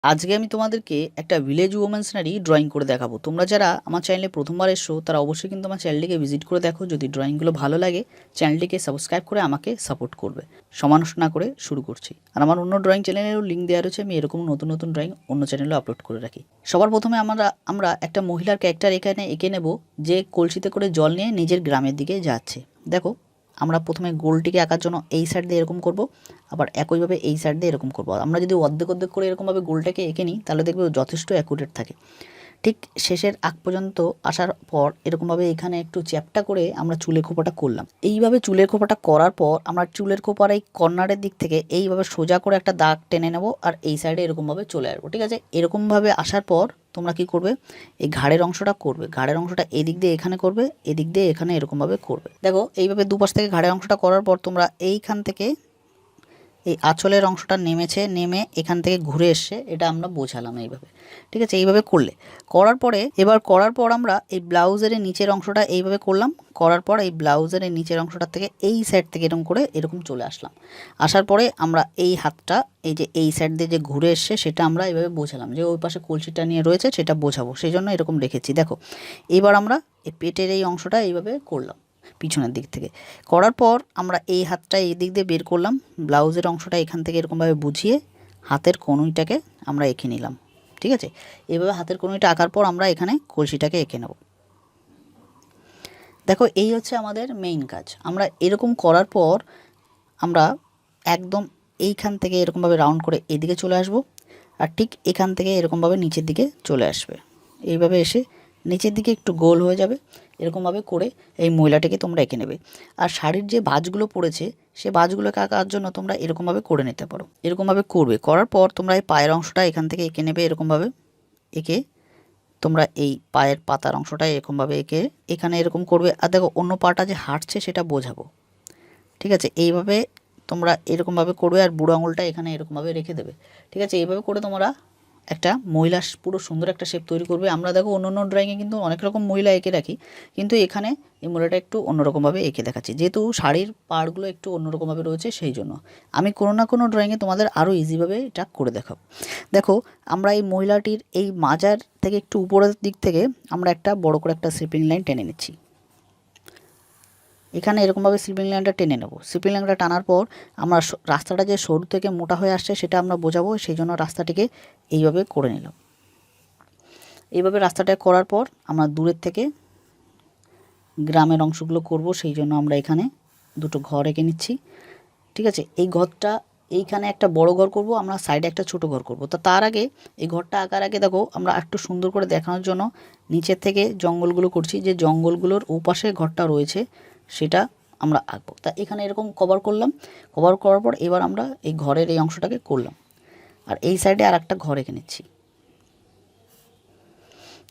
আজকে আমি তোমাদেরকে একটা ভিলেজ ওমেন সিনারি ড্রয়িং করে দেখাবো। তোমরা যারা আমার চ্যানেলে প্রথমবার এসছো তারা অবশ্যই কিন্তু আমার চ্যানেলটিকে ভিজিট করে দেখো। যদি ড্রয়িংগুলো ভালো লাগে চ্যানেলটিকে সাবস্ক্রাইব করে আমাকে সাপোর্ট করবে। সময় নষ্ট না করে শুরু করছি। আর আমার অন্য ড্রয়িং চ্যানেলেরও লিঙ্ক দেওয়া রয়েছে, আমি এরকম নতুন নতুন ড্রয়িং অন্য চ্যানেলে আপলোড করে রাখি। সবার প্রথমে আমরা একটা মহিলার ক্যারেক্টার এখানে এঁকে নেব, যে কলসিতে করে জল নিয়ে নিজের গ্রামের দিকে যাচ্ছে। দেখো, আমরা প্রথমে গোলটিকে আঁকার জন্য এই সাইড দিয়ে এরকম করব, আবার একইভাবে এই সাইড দিয়ে এরকম করব। আমরা যদি অর্ধেক অর্ধেক করে এরকমভাবে গোলটাকে এঁকে নিই তাহলে দেখবে যথেষ্ট অ্যাকুরেট থাকে। ঠিক শেষের আগ পর্যন্ত আসার পর এরকমভাবে এখানে একটু চ্যাপটা করে আমরা চুলের খোপাটা করলাম। এইভাবে চুলের খোপাটা করার পর আমরা চুলের খোপার এই কর্নারের দিক থেকে এইভাবে সোজা করে একটা দাগ টেনে নেব, আর এই সাইডে এরকমভাবে চলে আসবো। ঠিক আছে, এরকমভাবে আসার পর তোমরা কি করবে, এই ঘাড়ের অংশটা করবে। ঘাড়ের অংশটা এদিক দিয়ে এখানে করবে, এদিক দিয়ে এখানে এরকমভাবে করবে। দেখো, এইভাবে দুপাশ থেকে ঘাড়ের অংশটা করার পর তোমরা এইখান থেকে এই আঁচলের অংশটা নেমেছে, নেমে এখান থেকে ঘুরে এসছে, এটা আমরা বোঝালাম এইভাবে। ঠিক আছে, এইভাবে করার পর আমরা এই ব্লাউজের নিচের অংশটা এইভাবে করলাম। করার পর এই ব্লাউজের নিচের অংশটা থেকে এই সাইড থেকে এরকম করে এরকম চলে আসলাম। আসার পরে আমরা এই হাতটা এই যে এই সাইড দিয়ে যে ঘুরে এসছে সেটা আমরা এইভাবে বোঝালাম, যে ওই পাশে কলসিটা নিয়ে রয়েছে সেটা বোঝাবো, সেই জন্য এরকম রেখেছি। দেখো, এবার আমরা এই পেটের এই অংশটা এইভাবে করলাম পিছনের দিক থেকে। করার পর আমরা এই হাতটা এই দিক দিয়ে বের করলাম, ব্লাউজের অংশটা এখান থেকে এরকমভাবে বুঝিয়ে হাতের কনুইটাকে আমরা এঁকে নিলাম। ঠিক আছে, এইভাবে হাতের কনুইটা আঁকার পর আমরা এখানে কলসিটাকে এঁকে নেব। দেখো, এই হচ্ছে আমাদের মেইন কাজ। আমরা এরকম করার পর আমরা একদম এইখান থেকে এরকমভাবে রাউন্ড করে এদিকে চলে আসব, আর ঠিক এখান থেকে এরকমভাবে নিচের দিকে চলে আসবে। এইভাবে এসে নিচের দিকে একটু গোল হয়ে যাবে, এরকমভাবে করে এই মহিলাটিকে তোমরা এঁকে নেবে। আর শাড়ির যে ভাঁজগুলো পড়েছে সে ভাঁজগুলোকে আঁকার জন্য তোমরা এরকমভাবে করে নিতে পারো। এরকমভাবে করবে, করার পর তোমরা এই পায়ের অংশটা এখান থেকে এঁকে নেবে। এরকমভাবে এঁকে তোমরা এই পায়ের পাতার অংশটা এরকমভাবে এঁকে এখানে এরকম করবে। আর দেখো, অন্য পাটা যে হাঁটছে সেটা বোঝাবো। ঠিক আছে, এইভাবে তোমরা এরকমভাবে করবে, আর বুড়ো আঙুলটা এখানে এরকমভাবে রেখে দেবে। ঠিক আছে, এইভাবে করে তোমরা একটা মহিলা পুরো সুন্দর একটা শেপ তৈরি করবে। আমরা দেখো অন্য অন্য ড্রয়িংয়ে কিন্তু অনেক রকম মহিলা এঁকে রাখি, কিন্তু এখানে এই মহিলাটা একটু অন্যরকমভাবে এঁকে দেখাচ্ছি, যেহেতু শাড়ির পাড়গুলো একটু অন্যরকমভাবে রয়েছে সেই জন্য আমি কোনো না কোনো ড্রয়িংয়ে তোমাদের আরও ইজিভাবে এটা করে দেখাবো। দেখো, আমরা এই মহিলাটির এই মাজার থেকে একটু উপরের দিক থেকে আমরা একটা বড় করে একটা স্লিপিং লাইন টেনে নিচ্ছি। এখানে এরকমভাবে স্লিপিং লাইনটা টেনে নেব। স্লিপিং লাইনটা টানার পর আমরা রাস্তাটা যে সরু থেকে মোটা হয়ে আসছে সেটা আমরা বোঝাবো, সেই জন্য রাস্তাটিকে এইভাবে করে নিলাম। এইভাবে রাস্তাটা করার পর আমরা দূরের থেকে গ্রামের অংশগুলো করব, সেই জন্য আমরা এখানে দুটো ঘর এঁকে নিচ্ছি। ঠিক আছে, এই ঘরটা এইখানে একটা বড় ঘর করব, আমরা সাইডে একটা ছোট ঘর করব। তো তার আগে এই ঘরটা আঁকার আগে দেখো, আমরা একটু সুন্দর করে দেখানোর জন্য নিচের থেকে জঙ্গলগুলো করছি, যে জঙ্গলগুলোর ওপাশে ঘরটা রয়েছে সেটা আমরা আঁকবো। তা এখানে এরকম কভার করলাম। কভার করার পর এবার আমরা এই ঘরের এই অংশটাকে করলাম, আর এই সাইডে আর একটা ঘর এঁকে নিচ্ছি।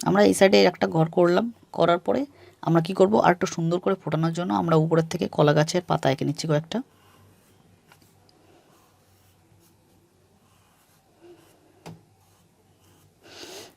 আমরা এই সাইডে একটা ঘর করলাম, করার পরে আমরা কি করব, আর একটু সুন্দর করে ফোটানোর জন্য আমরা উপরের থেকে কলা গাছের পাতা এঁকে নিচ্ছি কয়েকটা।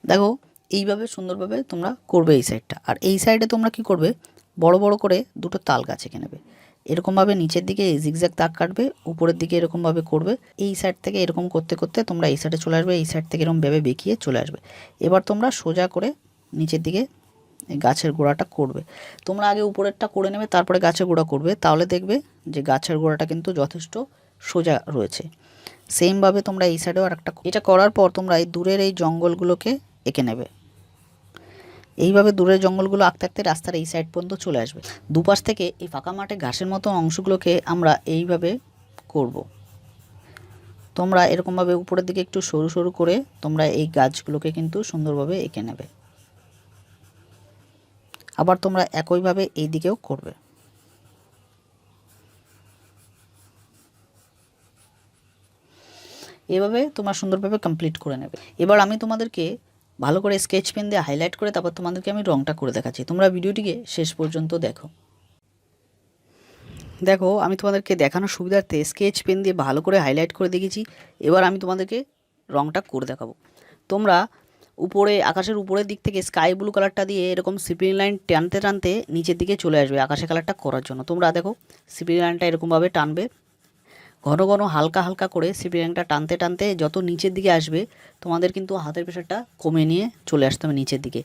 দেখো, এইভাবে সুন্দরভাবে তোমরা করবে এই সাইডটা। আর এই সাইডে তোমরা কি করবে, বড় বড় করে দুটো তাল গাছ এঁকে নেবে। এরকমভাবে নিচের দিকে জিগজ্যাগ দাগ কাটবে, উপরের দিকে এরকমভাবে করবে। এই সাইড থেকে এরকম করতে করতে তোমরা এই সাইডে চলে আসবে, এই সাইড থেকে এরকমভাবে বেঁকিয়ে চলে আসবে। এবার তোমরা সোজা করে নিচের দিকে এই গাছের গোড়াটা করবে। তোমরা আগে উপরেরটা করে নেবে, তারপরে গাছের গোড়া করবে, তাহলে দেখবে যে গাছের গোড়াটা কিন্তু যথেষ্ট সোজা রয়েছে। সেমভাবে তোমরা এই সাইডেও আর একটা, এটা করার পর তোমরা এই দূরের এই জঙ্গলগুলোকে এঁকে নেবে। এইভাবে দূরের জঙ্গলগুলো আঁকতে আঁকতে রাস্তার এই সাইড পর্যন্ত চলে আসবে। দুপাশ থেকে এই ফাঁকা মাঠে ঘাসের মতো অংশগুলোকে আমরা এইভাবে করব। তোমরা এরকমভাবে উপরের দিকে একটু সরু সরু করে তোমরা এই গাছগুলোকে কিন্তু সুন্দরভাবে এঁকে নেবে। আবার তোমরা একইভাবে এই দিকেও করবে। এভাবে তোমরা সুন্দরভাবে কমপ্লিট করে নেবে। এবার আমি তোমাদেরকে ভালো করে স্কেচ পেন দিয়ে হাইলাইট করে তারপর তোমাদেরকে আমি রঙটা করে দেখাচ্ছি। তোমরা ভিডিওটিকে শেষ পর্যন্ত দেখো। দেখো, আমি তোমাদেরকে দেখানোর সুবিধার্থে স্কেচ পেন দিয়ে ভালো করে হাইলাইট করে দেখেছি। এবার আমি তোমাদেরকে রঙটা করে দেখাবো। তোমরা উপরে আকাশের উপরের দিক থেকে স্কাই ব্লু কালারটা দিয়ে এরকম সিপিং লাইন টানতে টানতে নিচের দিকে চলে আসবে আকাশের কালারটা করার জন্য। তোমরা দেখো, সিপিং লাইনটা এরকমভাবে টানবে, ঘন ঘন হালকা হালকা করে স্প্রিংটা টানতে টানতে যত নিচের দিকে আসবে তোমাদের কিন্তু হাতের প্রেশারটা কমে নিয়ে চলে আসতে হবে নিচের দিকে।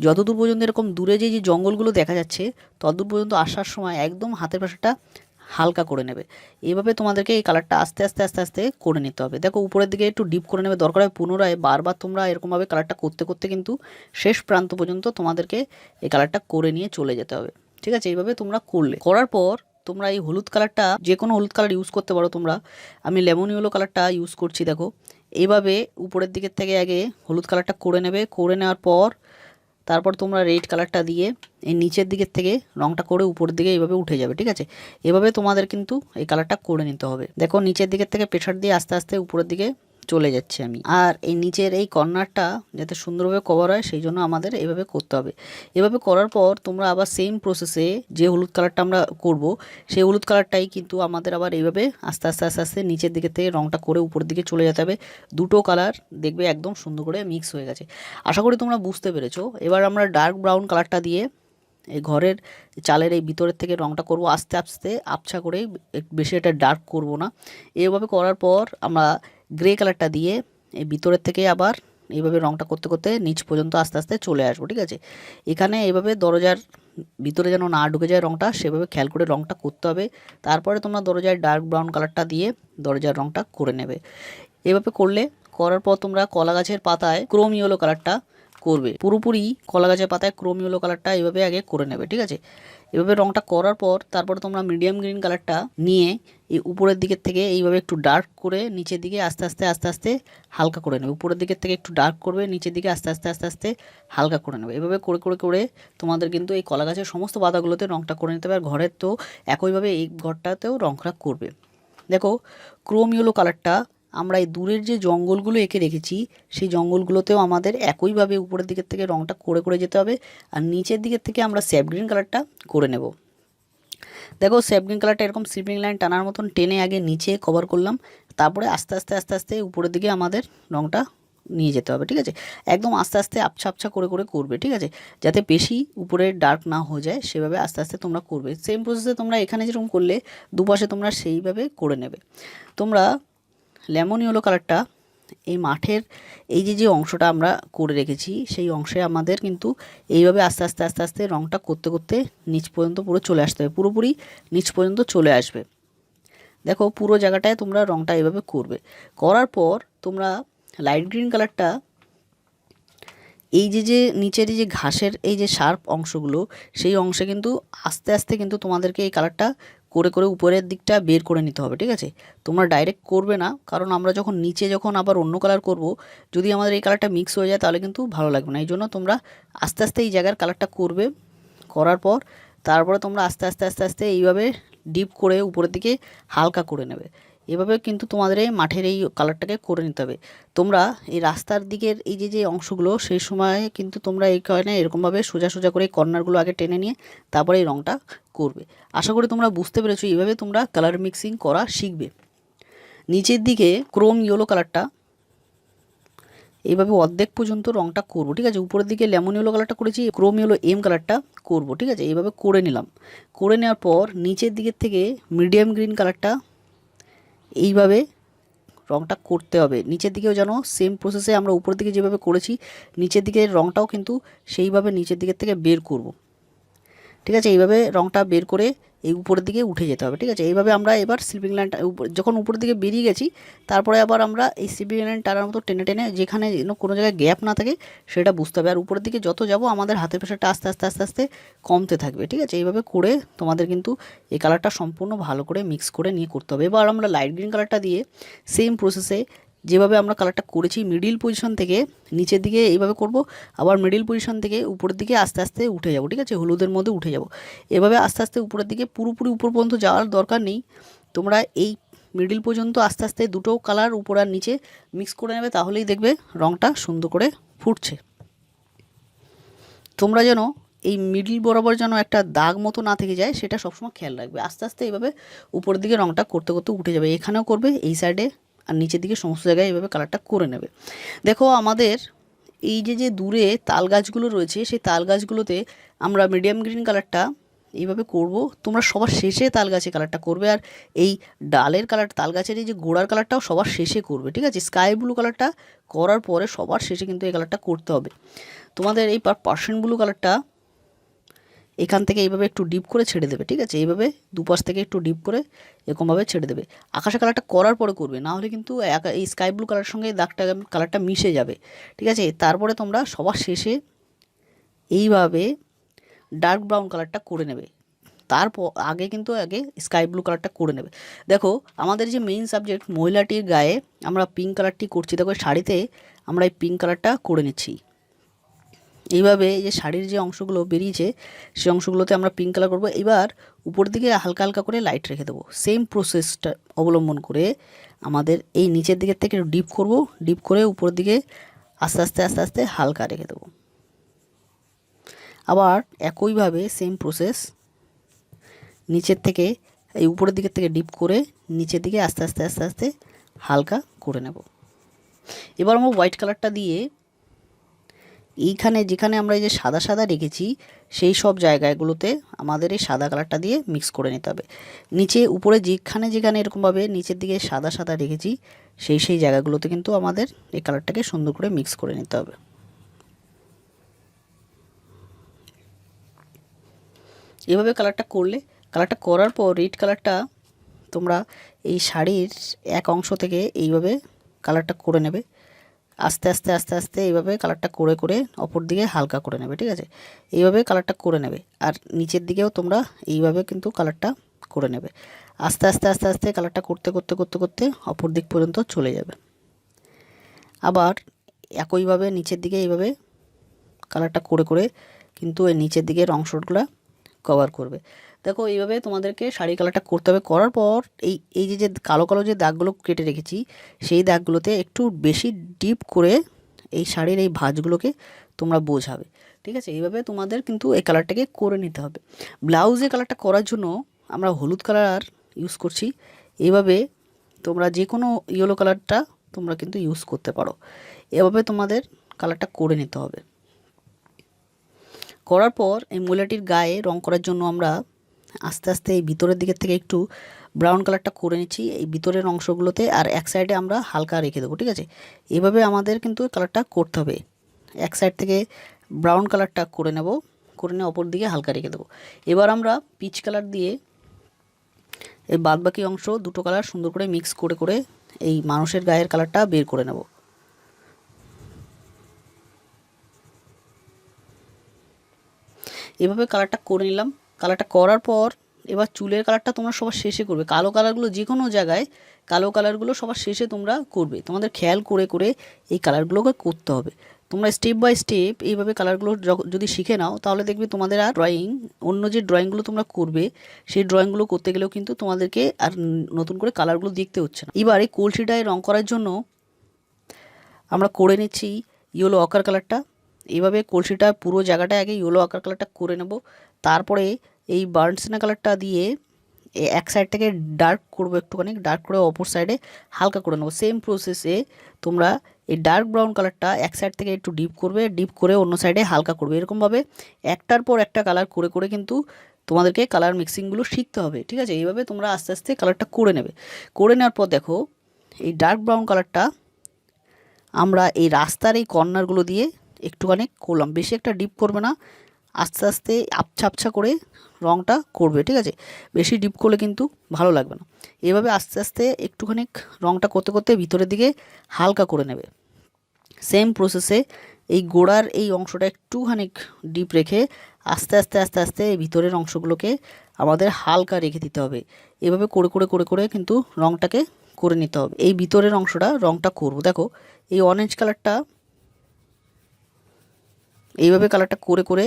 যতদূর পর্যন্ত এরকম দূরে যে জঙ্গলগুলো দেখা যাচ্ছে ততদূর পর্যন্ত আসার সময় একদম হাতের প্রেশারটা হালকা করে নেবে। এইভাবে তোমাদেরকে এই কালারটা আস্তে আস্তে আস্তে আস্তে করে নিতে হবে। দেখো উপরের দিকে একটু ডিপ করে নেবে, দরকার হয় পুনরায় বারবার তোমরা এরকমভাবে কালারটা করতে করতে কিন্তু শেষ প্রান্ত পর্যন্ত তোমাদেরকে এই কালারটা করে নিয়ে চলে যেতে হবে। ঠিক আছে, এইভাবে তোমরা করার পর তোমরা এই হলুদ কালারটা যে কোনো হলুদ কালার ইউজ করতে পারো তোমরা। আমি লেমন ইয়েলো কালারটা ইউজ করছি। দেখো এইভাবে উপরের দিকের থেকে আগে হলুদ কালারটা করে নেবে, করে নেওয়ার পর তারপর তোমরা রেড কালারটা দিয়ে এই নিচের দিকের থেকে রঙটা করে উপরের দিকে এইভাবে উঠে যাবে। ঠিক আছে, এভাবে তোমাদের কিন্তু এই কালারটা করে নিতে হবে। দেখো নিচের দিকের থেকে প্রেশার দিয়ে আস্তে আস্তে উপরের দিকে চলে যাচ্ছে আমি। আর এই নিচের এই কর্নারটা যাতে সুন্দরভাবে কভার হয় সেই জন্য আমাদের এভাবে করতে হবে। এভাবে করার পর তোমরা আবার সেম প্রসেসে যে হলুদ কালারটা আমরা করব সেই হলুদ কালারটাই কিন্তু আমাদের আবার এইভাবে আস্তে আস্তে আস্তে আস্তে নিচের দিকে থেকে রঙটা করে উপরের দিকে চলে যেতে হবে। দুটো কালার দেখবে একদম সুন্দর করে মিক্স হয়ে গেছে। আশা করি তোমরা বুঝতে পেরেছো। এবার আমরা ডার্ক ব্রাউন কালারটা দিয়ে এই ঘরের চালের এই ভিতরের থেকে রঙটা করব আস্তে আস্তে আবছা করে, বেশি এটা ডার্ক করব না। এইভাবে করার পর আমরা গ্রে কালারটা দিয়ে এই ভিতরের থেকে আবার এইভাবে রঙটা করতে করতে নিচ পর্যন্ত আস্তে আস্তে চলে আসবো। ঠিক আছে, এখানে এইভাবে দরজার ভিতরে যেন না ঢুকে যায় রঙটা সেভাবে খেয়াল করে রঙটা করতে হবে। তারপরে তোমরা দরজায় ডার্ক ব্রাউন কালারটা দিয়ে দরজার রঙটা করে নেবে। এভাবে করার পর তোমরা কলা গাছের পাতায় ক্রোম ইয়েলো কালারটা করবে। পুরোপুরি কলা গাছের পাতায় ক্রোম ইয়েলো কালারটা এইভাবে আগে করে নেবে। ঠিক আছে, এভাবে রঙটা করার পর তারপর তোমরা মিডিয়াম গ্রিন কালারটা নিয়ে এই উপরের দিকের থেকে এইভাবে একটু ডার্ক করে নিচের দিকে আস্তে আস্তে আস্তে আস্তে হালকা করে নেবে। উপরের দিকের থেকে একটু ডার্ক করবে, নিচের দিকে আস্তে আস্তে আস্তে আস্তে হালকা করে নেবে। এভাবে করে করে করে তোমাদের কিন্তু এই কলা গাছের সমস্ত পাতাগুলোতে রঙটা করে নিতে হবে। আর ঘরের তো একইভাবে এই ঘরটাতেও রঙটা করবে। দেখো ক্রোম ইয়েলো কালারটা আমরা এই দূরের যে জঙ্গলগুলো এঁকে রেখেছি সেই জঙ্গলগুলোতেও আমাদের একইভাবে উপরের দিকের থেকে রঙটা করে করে যেতে হবে। আর নিচের দিকের থেকে আমরা স্যাপ গ্রিন কালারটা করে নেব। দেখো স্যাপ গ্রিন কালারটা এরকম স্লিপিং লাইন টানার মতন টেনে আগে নিচে কভার করলাম, তারপরে আস্তে আস্তে আস্তে আস্তে উপরের দিকে আমাদের রঙটা নিয়ে যেতে হবে। ঠিক আছে, একদম আস্তে আস্তে আবছা আবছা করে করে করবে। ঠিক আছে, যাতে বেশি উপরে ডার্ক না হয়ে যায় সেভাবে আস্তে আস্তে তোমরা করবে। সেম প্রসেসে তোমরা এখানে যেরকম করলে দুপাশে তোমরা সেইভাবে করে নেবে। তোমরা লেমন ইয়েলো কালারটা এই মাঠের এই যে অংশটা আমরা করে রেখেছি সেই অংশে আমাদের কিন্তু এইভাবে আস্তে আস্তে আস্তে আস্তে রঙটা করতে করতে নিচ পর্যন্ত পুরো চলে আসতে হবে, পুরোপুরি নিচ পর্যন্ত চলে আসবে। দেখো পুরো জায়গাটায় তোমরা রঙটা এইভাবে করবে। করার পর তোমরা লাইট গ্রিন কালারটা এই যে নিচের এই যে ঘাসের এই যে শার্প অংশগুলো সেই অংশে কিন্তু আস্তে আস্তে কিন্তু তোমাদেরকে এই কালারটা করে করে উপরের দিকটা বের করে নিতে হবে। ঠিক আছে, তোমরা ডাইরেক্ট করবে না, কারণ আমরা যখন নিচে যখন আবার অন্য কালার করব যদি আমাদের এই কালারটা মিক্স হয়ে যায় তাহলে কিন্তু ভালো লাগবে না। এই জন্য তোমরা আস্তে আস্তে এই জায়গার কালারটা করবে। করার পর তারপরে তোমরা আস্তে আস্তে আস্তে আস্তে এইভাবে ডিপ করে উপরের দিকে হালকা করে নেবে। এভাবে কিন্তু তোমাদের এই মাঠের এই কালারটাকে করে নিতে হবে। তোমরা এই রাস্তার দিকের এই যে অংশগুলো সেই সময় কিন্তু তোমরা এই কারণে এরকমভাবে সোজা সোজা করে কর্নারগুলো আগে টেনে নিয়ে তারপরে এই রঙটা করবে। আশা করি তোমরা বুঝতে পেরেছো। এইভাবে তোমরা কালার মিক্সিং করা শিখবে। নিচের দিকে ক্রোম ইয়েলো কালারটা এইভাবে অর্ধেক পর্যন্ত রঙটা করব। ঠিক আছে, উপরের দিকে লেমন ইয়েলো কালারটা করেছি, ক্রোম ইয়েলো এম কালারটা করব। ঠিক আছে, এইভাবে করে নিলাম। করে নেওয়ার পর নিচের দিকের থেকে মিডিয়াম গ্রিন কালারটা এইভাবে রঙটা করতে হবে। নিচের দিকেও যেন সেম প্রসেসে আমরা উপরের দিকে যেভাবে করেছি নিচের দিকের রঙটাও কিন্তু সেইভাবে নিচের দিকের থেকে বের করব। ঠিক আছে, এইভাবে রঙটা বের করে এই উপরের দিকে উঠে যেতে হবে। ঠিক আছে, এইভাবে আমরা এবার স্লিপিং লাইনটা যখন উপরের দিকে বেরিয়ে গেছি তারপরে আবার আমরা এই স্লিপিং লাইন টানার মতো টেনে টেনে যেখানে কোনো জায়গায় গ্যাপ না থাকে সেটা বুঝতে হবে। আর উপরের দিকে যত যাব আমাদের হাতের প্রেশারটা আস্তে আস্তে আস্তে আস্তে কমতে থাকবে। ঠিক আছে, এইভাবে করে তোমাদের কিন্তু এই কালারটা সম্পূর্ণ ভালো করে মিক্স করে নিয়ে করতে হবে। এবার আমরা লাইট গ্রিন কালারটা দিয়ে সেম প্রসেসে যেভাবে আমরা কালারটা করেছি মিডিল পজিশন থেকে নিচের দিকে এইভাবে করব, আবার মিডিল পজিশন থেকে উপরের দিকে আস্তে আস্তে উঠে যাব। ঠিক আছে, হলুদের মধ্যে উঠে যাব। এভাবে আস্তে আস্তে উপরের দিকে পুরোপুরি উপর পর্যন্ত যাওয়ার দরকার নেই। তোমরা এই মিডিল পর্যন্ত আস্তে আস্তে দুটো কালার উপর আর নিচে মিক্স করে নেবে, তাহলেই দেখবে রঙটা সুন্দর করে ফুটছে। তোমরা যেন এই মিডিল বরাবর যেন একটা দাগ মতো না থেকে যায় সেটা সবসময় খেয়াল রাখবে। আস্তে আস্তে এইভাবে উপরের দিকে রঙটা করতে করতে উঠে যাবে। এখানেও করবে, এই সাইডে আর নিচের দিকে সমস্ত জায়গায় এইভাবে কালারটা করে নেবে। দেখো আমাদের এই যে দূরে তাল গাছগুলো রয়েছে সেই তাল গাছগুলোতে আমরা মিডিয়াম গ্রিন কালারটা এইভাবে করব। তোমরা সবার শেষে তাল গাছে কালারটা করবে, আর এই ডালের কালার, তাল গাছের এই যে গোড়ার কালারটাও সবার শেষে করবে, ঠিক আছে? স্কাই ব্লু কালারটা করার পরে সবার শেষে কিন্তু এই কালারটা করতে হবে। তোমাদের এই পার্সেন্ট ব্লু কালারটা এখান থেকে এইভাবে একটু ডিপ করে ছেড়ে দেবে, ঠিক আছে? এইভাবে দুপাশ থেকে একটু ডিপ করে এরকমভাবে ছেড়ে দেবে। আকাশে কালারটা করার পরে করবে, না হলে কিন্তু এই স্কাই ব্লু কালারের সঙ্গে দাগটা কালারটা মিশে যাবে, ঠিক আছে? তারপরে তোমরা সবার শেষে এইভাবে ডার্ক ব্রাউন কালারটা করে নেবে। তারপর আগে স্কাই ব্লু কালারটা করে নেবে। দেখো আমাদের যে মেইন সাবজেক্ট মহিলাটির গায়ে আমরা পিঙ্ক কালারটি করছি, দেখো শাড়িতে আমরা এই পিঙ্ক কালারটা করে নিচ্ছি। এইভাবে যে শাড়ির যে অংশগুলো বেরিয়েছে সেই অংশগুলোতে আমরা পিঙ্ক কালার করব। এবার উপর দিকে হালকা হালকা করে লাইট রেখে দেবো। সেম প্রসেসটা অবলম্বন করে আমাদের এই নিচের দিকের থেকে ডিপ করব, ডিপ করে উপর দিকে আস্তে আস্তে আস্তে আস্তে হালকা রেখে দেবো। আবার একইভাবে সেম প্রসেস নিচের থেকে এই উপরের দিকের থেকে ডিপ করে নিচের দিকে আস্তে আস্তে আস্তে আস্তে হালকা করে নেব। এবার আমরা হোয়াইট কালারটা দিয়ে এইখানে যেখানে আমরা এই যে সাদা সাদা রেখেছি সেই সব জায়গাগুলোতে আমাদের এই সাদা কালারটা দিয়ে মিক্স করে নিতে হবে। নিচে উপরে যেখানে যেখানে এরকমভাবে নিচের দিকে সাদা সাদা রেখেছি সেই জায়গাগুলোতে কিন্তু আমাদের এই কালারটাকে সুন্দর করে মিক্স করে নিতে হবে। এভাবে কালারটা করলে, কালারটা করার পর রেড কালারটা তোমরা এই শাড়ির এক অংশ থেকে এইভাবে কালারটা করে নেবে। আস্তে আস্তে আস্তে আস্তে এইভাবে কালারটা করে করে অপর দিকে হালকা করে নেবে, ঠিক আছে? এইভাবে কালারটা করে নেবে। আর নিচের দিকেও তোমরা এইভাবে কিন্তু কালারটা করে নেবে। আস্তে আস্তে আস্তে আস্তে কালারটা করতে করতে করতে করতে অপর দিক পর্যন্ত চলে যাবে। আবার একইভাবে নিচের দিকে এইভাবে কালারটা করে করে কিন্তু এই নিচের দিকের অংশগুলো কভার করবে। দেখো এইভাবে তোমাদেরকে শাড়ি কালারটা করতে হবে। করার পর এই যে কালো কালো যে দাগগুলো কেটে রেখেছি সেই দাগগুলোতে একটু বেশি ডিপ করে এই শাড়ির এই ভাঁজগুলোকে তোমরা বোঝাবে, ঠিক আছে? এইভাবে তোমাদের কিন্তু এই কালারটাকে করে নিতে হবে। ব্লাউজে কালারটা করার জন্য আমরা হলুদ কালার ইউজ করছি। এইভাবে তোমরা যে কোনো ইয়েলো কালারটা তোমরা কিন্তু ইউজ করতে পারো। এভাবে তোমাদের কালারটা করে নিতে হবে। করার পর এই মহিলাটির গায়ে রং করার জন্য আমরা আস্তে আস্তে এই ভিতরের দিকের থেকে একটু ব্রাউন কালারটা করে নিচ্ছি এই ভিতরের অংশগুলোতে, আর এক সাইডে আমরা হালকা রেখে দেবো, ঠিক আছে? এভাবে আমাদের কিন্তু কালারটা করতে হবে। এক সাইড থেকে ব্রাউন কালারটা করে নেব, করে নিয়ে অপর দিকে হালকা রেখে দেবো। এবার আমরা পিচ কালার দিয়ে এই বাদবাকি অংশ দুটো কালার সুন্দর করে মিক্স করে করে এই মানুষের গায়ের কালারটা বের করে নেব। এভাবে কালারটা করে নিলাম। কালারটা করার পর এবার চুলের কালারটা তোমরা সবার শেষে করবে। কালো কালারগুলো যে কোনো জায়গায় কালো কালারগুলো সবার শেষে তোমরা করবে। তোমাদের খেয়াল করে করে এই কালারগুলোকে করতে হবে। তোমরা স্টেপ বাই স্টেপ এইভাবে কালারগুলো যদি শিখে নাও তাহলে দেখবে তোমাদের আর অন্য যে ড্রয়িংগুলো তোমরা করবে সেই ড্রয়িংগুলো করতে গেলেও কিন্তু তোমাদেরকে আর নতুন করে কালারগুলো দেখতে হচ্ছে না। এবার এই কলসিটায় রং করার জন্য আমরা করে নিচ্ছি ইয়েলো অকার কালারটা। এইভাবে কলসিটা পুরো জায়গাটা আগে ইয়েলো আকার কালারটা করে নেব। তারপরে এই বার্নসিনা কালারটা দিয়ে এক সাইড থেকে ডার্ক করবো, একটুখানি ডার্ক করে অপর সাইডে হালকা করে নেবো। সেম প্রসেসে তোমরা এই ডার্ক ব্রাউন কালারটা এক সাইড থেকে একটু ডিপ করবে, ডিপ করে অন্য সাইডে হালকা করবে। এরকমভাবে একটার পর একটা কালার করে করে কিন্তু তোমাদেরকে কালার মিক্সিংগুলো শিখতে হবে, ঠিক আছে? এইভাবে তোমরা আস্তে আস্তে কালারটা করে নেবে। করে নেওয়ার পর দেখো এই ডার্ক ব্রাউন কালারটা আমরা এই রাস্তার এই কর্নারগুলো দিয়ে একটুখানি করলাম, বেশি একটা ডিপ করবে না, আস্তে আস্তে আবছা আবছা করে রঙটা করবে, ঠিক আছে? বেশি ডিপ করলে কিন্তু ভালো লাগবে না। এভাবে আস্তে আস্তে একটুখানি রঙটা করতে করতে ভিতরের দিকে হালকা করে নেবে। সেম প্রসেসে এই গোড়ার এই অংশটা একটুখানি ডিপ রেখে আস্তে আস্তে আস্তে আস্তে এই ভিতরের অংশগুলোকে আমাদের হালকা রেখে দিতে হবে। এভাবে করে করে করে করে কিন্তু রঙটাকে করে নিতে হবে। এই ভিতরের অংশটা রঙটা করব। দেখো এই অরেঞ্জ কালারটা এইভাবে কালারটা করে করে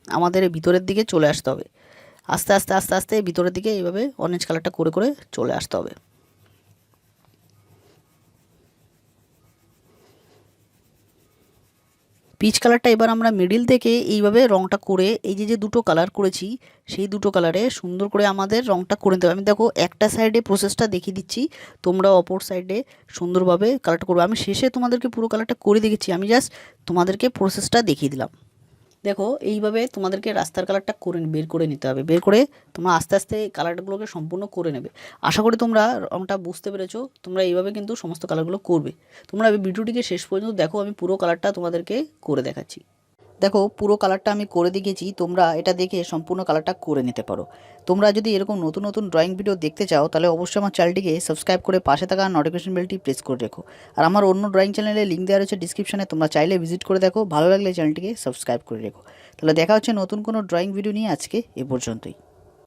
আমাদের ভিতরের দিকে চলে আসতে হবে। আস্তে আস্তে আস্তে আস্তে ভিতরের দিকে এইভাবে অরেঞ্জ কালারটা করে করে চলে আসতে হবে। পিচ কালারটা এবার আমরা মিডিল থেকে এইভাবে রঙটা করে এই যে দুটো কালার করেছি সেই দুটো কালারে সুন্দর করে আমাদের রঙটা করে নিতে হবে। আমি দেখো একটা সাইডে প্রসেসটা দেখিয়ে দিচ্ছি, তোমরা অপর সাইডে সুন্দরভাবে কালারটা করবে। আমি শেষে তোমাদেরকে পুরো কালারটা করে দেখেছি, আমি জাস্ট তোমাদেরকে প্রসেসটা দেখিয়ে দিলাম। দেখো এইভাবে তোমাদেরকে রাস্তার কালারটা বের করে নিতে হবে। বের করে তোমরা আস্তে আস্তে কালারগুলোকে সম্পূর্ণ করে নেবে। আশা করি তোমরা রঙটা বুঝতে পেরেছো। তোমরা এইভাবে কিন্তু সমস্ত কালারগুলো করবে। তোমরা ভিডিওটিকে শেষ পর্যন্ত দেখো, আমি পুরো কালারটা তোমাদেরকে করে দেখাচ্ছি। দেখো পুরো কালারটা আমি করে দেখিয়েছি, তোমরা এটা দেখে সম্পূর্ণ কালারটা করে নিতে পারো। তোমরা যদি এরকম নতুন নতুন ড্রয়িং ভিডিও দেখতে চাও তাহলে অবশ্যই আমার চ্যানেলটিকে সাবস্ক্রাইব করে পাশে থাকা নোটিফিকেশন বেলটি প্রেস করে রেখো। আর আমার অন্য ড্রয়িং চ্যানেলের লিঙ্ক দেওয়া রয়েছে ডিসক্রিপশনে, তোমরা চাইলে ভিজিট করে দেখো। ভালো লাগলে চ্যানেলটিকে সাবস্ক্রাইব করে রেখো। তাহলে দেখা হচ্ছে নতুন কোনো ড্রয়িং ভিডিও নিয়ে। আজকে এ পর্যন্তই।